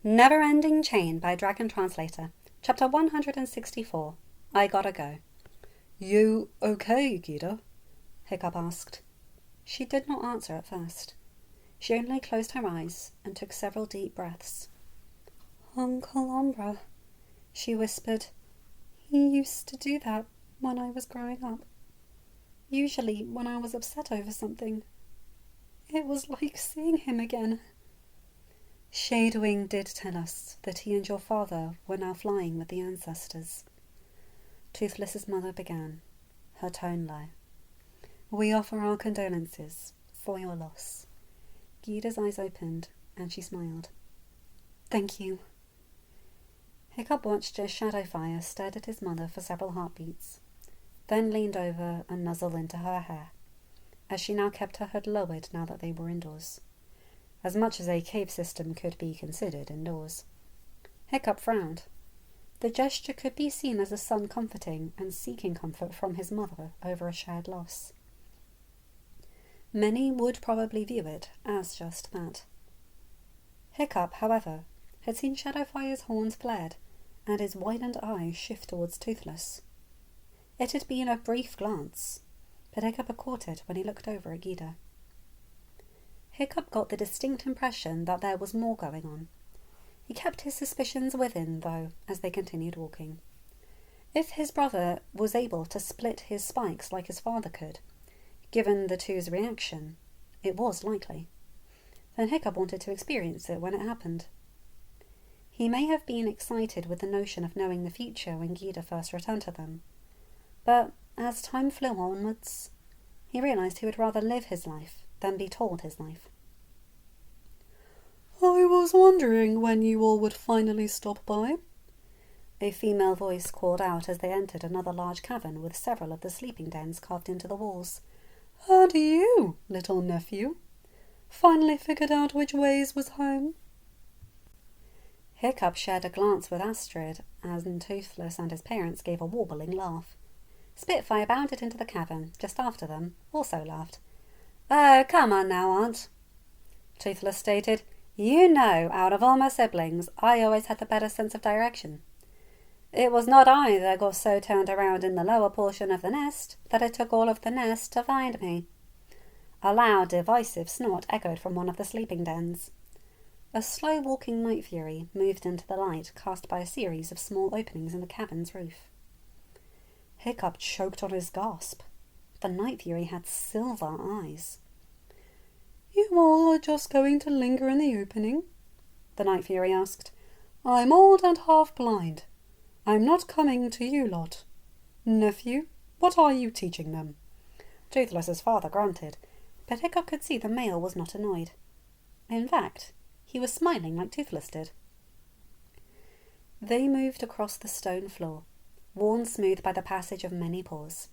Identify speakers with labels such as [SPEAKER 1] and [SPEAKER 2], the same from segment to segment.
[SPEAKER 1] Neverending Chain by Dragon Translator, Chapter 164. I Gotta Go.
[SPEAKER 2] You okay, Gita?
[SPEAKER 1] Hiccup asked. She did not answer at first. She only closed her eyes and took several deep breaths.
[SPEAKER 2] Uncle Umbra,
[SPEAKER 1] she whispered.
[SPEAKER 2] He used to do that when I was growing up.
[SPEAKER 1] Usually when I was upset over something.
[SPEAKER 2] It was like seeing him again.
[SPEAKER 1] Shadewing did tell us that he and your father were now flying with the ancestors. Toothless's mother began, her tone low. We offer our condolences for your loss. Gita's eyes opened and she smiled.
[SPEAKER 2] Thank you.
[SPEAKER 1] Hiccup watched as Shadowfire stared at his mother for several heartbeats, then leaned over and nuzzled into her hair, as she now kept her head lowered now that they were indoors. As much as a cave system could be considered indoors. Hiccup frowned. The gesture could be seen as a son comforting and seeking comfort from his mother over a shared loss. Many would probably view it as just that. Hiccup, however, had seen Shadowfire's horns flared and his widened eyes shift towards Toothless. It had been a brief glance, but Hiccup had caught it when he looked over at Gita. Hiccup got the distinct impression that there was more going on. He kept his suspicions within, though, as they continued walking. If his brother was able to split his spikes like his father could, given the two's reaction, it was likely. Then Hiccup wanted to experience it when it happened. He may have been excited with the notion of knowing the future when Gita first returned to them, but as time flew onwards, he realized he would rather live his life than be told his life.
[SPEAKER 2] I was wondering when you all would finally stop by,
[SPEAKER 1] a female voice called out as they entered another large cavern with several of the sleeping dens carved into the walls.
[SPEAKER 2] And you, little nephew, finally figured out which ways was home?
[SPEAKER 1] Hiccup shared a glance with Astrid, as Toothless and his parents gave a warbling laugh. Spitfire bounded into the cavern just after them, also laughed. Oh, come on now, Aunt, Toothless stated. You know, out of all my siblings, I always had the better sense of direction. It was not I that got so turned around in the lower portion of the nest that it took all of the nest to find me. A loud, derisive snort echoed from one of the sleeping dens. A slow-walking night fury moved into the light cast by a series of small openings in the cavern's roof. Hiccup choked on his gasp. The night fury had silver eyes.
[SPEAKER 2] You all are just going to linger in the opening? The night fury asked. I'm old and half blind. I'm not coming to you lot. Nephew, what are you teaching them?
[SPEAKER 1] Toothless's father grunted, but Hiccup could see the male was not annoyed. In fact, he was smiling like Toothless did. They moved across the stone floor, worn smooth by the passage of many paws.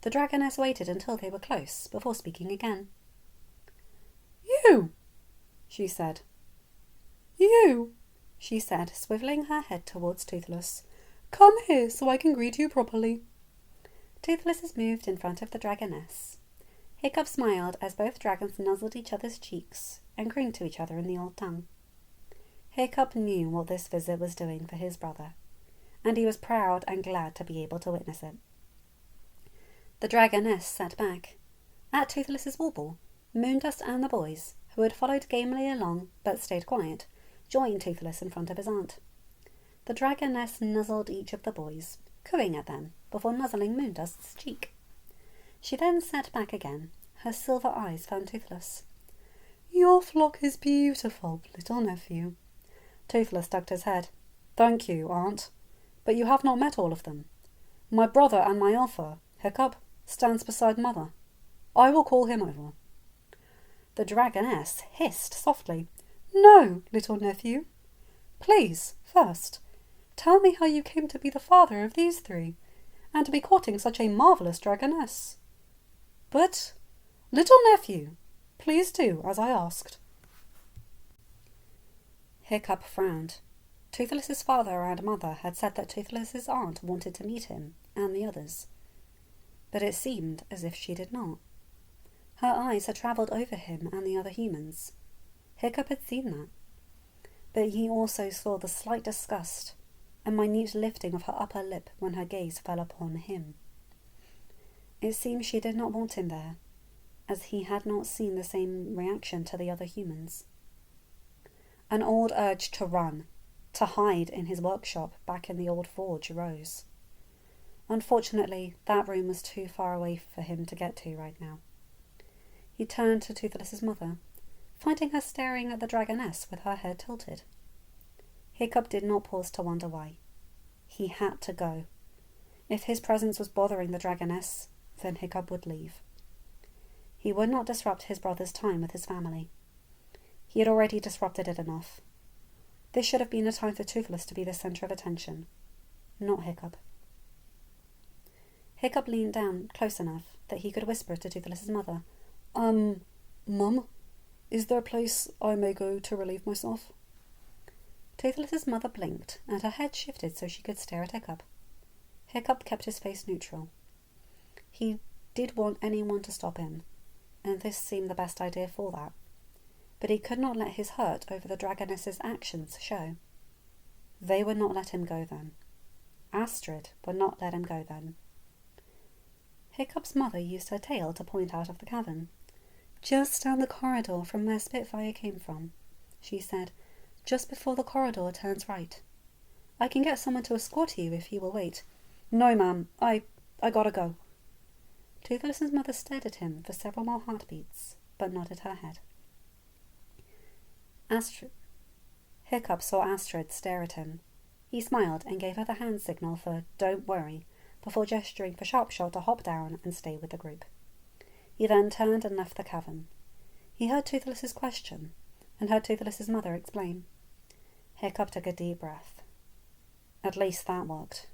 [SPEAKER 1] The dragoness waited until they were close before speaking again.
[SPEAKER 2] You,
[SPEAKER 1] she said.
[SPEAKER 2] You,
[SPEAKER 1] she said, swiveling her head towards Toothless.
[SPEAKER 2] Come here so I can greet you properly.
[SPEAKER 1] Toothless moved in front of the dragoness. Hiccup smiled as both dragons nuzzled each other's cheeks and crooned to each other in the old tongue. Hiccup knew what this visit was doing for his brother, and he was proud and glad to be able to witness it. The dragoness sat back. At Toothless's warble, Moondust and the boys, who had followed gamely along but stayed quiet, joined Toothless in front of his aunt. The dragoness nuzzled each of the boys, cooing at them before nuzzling Moondust's cheek. She then sat back again, her silver eyes found Toothless.
[SPEAKER 2] Your flock is beautiful, little nephew.
[SPEAKER 1] Toothless ducked his head. Thank you, Aunt, but you have not met all of them. My brother and my alpha, Hiccup, stands beside Mother. I will call him over. The dragoness hissed softly.
[SPEAKER 2] No, little nephew. Please, first, tell me how you came to be the father of these three, and to be courting such a marvellous dragoness. But, little nephew, please do as I asked.
[SPEAKER 1] Hiccup frowned. Toothless's father and mother had said that Toothless's aunt wanted to meet him and the others, but it seemed as if she did not. Her eyes had travelled over him and the other humans. Hiccup had seen that. but he also saw the slight disgust and minute lifting of her upper lip when her gaze fell upon him. It seemed she did not want him there, as he had not seen the same reaction to the other humans. An old urge to run, to hide in his workshop back in the old forge arose. Unfortunately, that room was too far away for him to get to right now. He turned to Toothless's mother, finding her staring at the dragoness with her head tilted. Hiccup did not pause to wonder why. He had to go. If his presence was bothering the dragoness, then Hiccup would leave. He would not disrupt his brother's time with his family. He had already disrupted it enough. This should have been a time for Toothless to be the centre of attention, not Hiccup. Hiccup leaned down close enough that he could whisper to Toothless's mother, Mum, is there a place I may go to relieve myself? Toothless's mother blinked, and her head shifted so she could stare at Hiccup. Hiccup kept his face neutral. He did want anyone to stop him, and this seemed the best idea for that. But he could not let his hurt over the dragoness's actions show. They would not let him go then. Astrid would not let him go then. Hiccup's mother used her tail to point out of the cavern. Just down the corridor from where Spitfire came from, she said, just before the corridor turns right. I can get someone to escort you if you will wait. No, ma'am, I gotta go. Toothless's mother stared at him for several more heartbeats, but nodded her head. Hiccup saw Astrid stare at him. He smiled and gave her the hand signal for "don't worry," before gesturing for Sharpshot to hop down and stay with the group. He then turned and left the cavern. He heard Toothless's question, and heard Toothless's mother explain. Hiccup took a deep breath. At least that worked.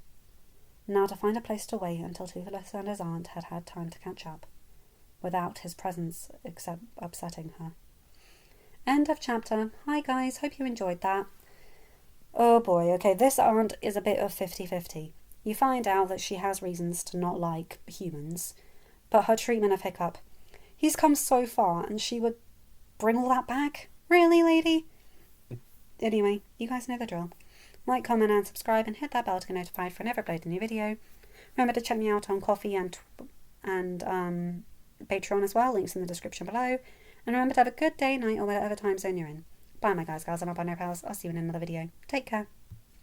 [SPEAKER 1] Now to find a place to wait until Toothless and his aunt had had time to catch up, without his presence upsetting her. End of chapter. Hi guys, hope you enjoyed that. Oh boy, okay, this aunt is a bit of 50-50. You find out that she has reasons to not like humans, but her treatment of Hiccup, he's come so far and she would bring all that back? Really, lady? Anyway, you guys know the drill. Like, comment and subscribe and hit that bell to get notified whenever I upload a new video. Remember to check me out on Ko-fi and Patreon as well, links in the description below. And remember to have a good day, night, or whatever time zone you're in. Bye my guys, gals, and my partner pals. I'll see you in another video. Take care.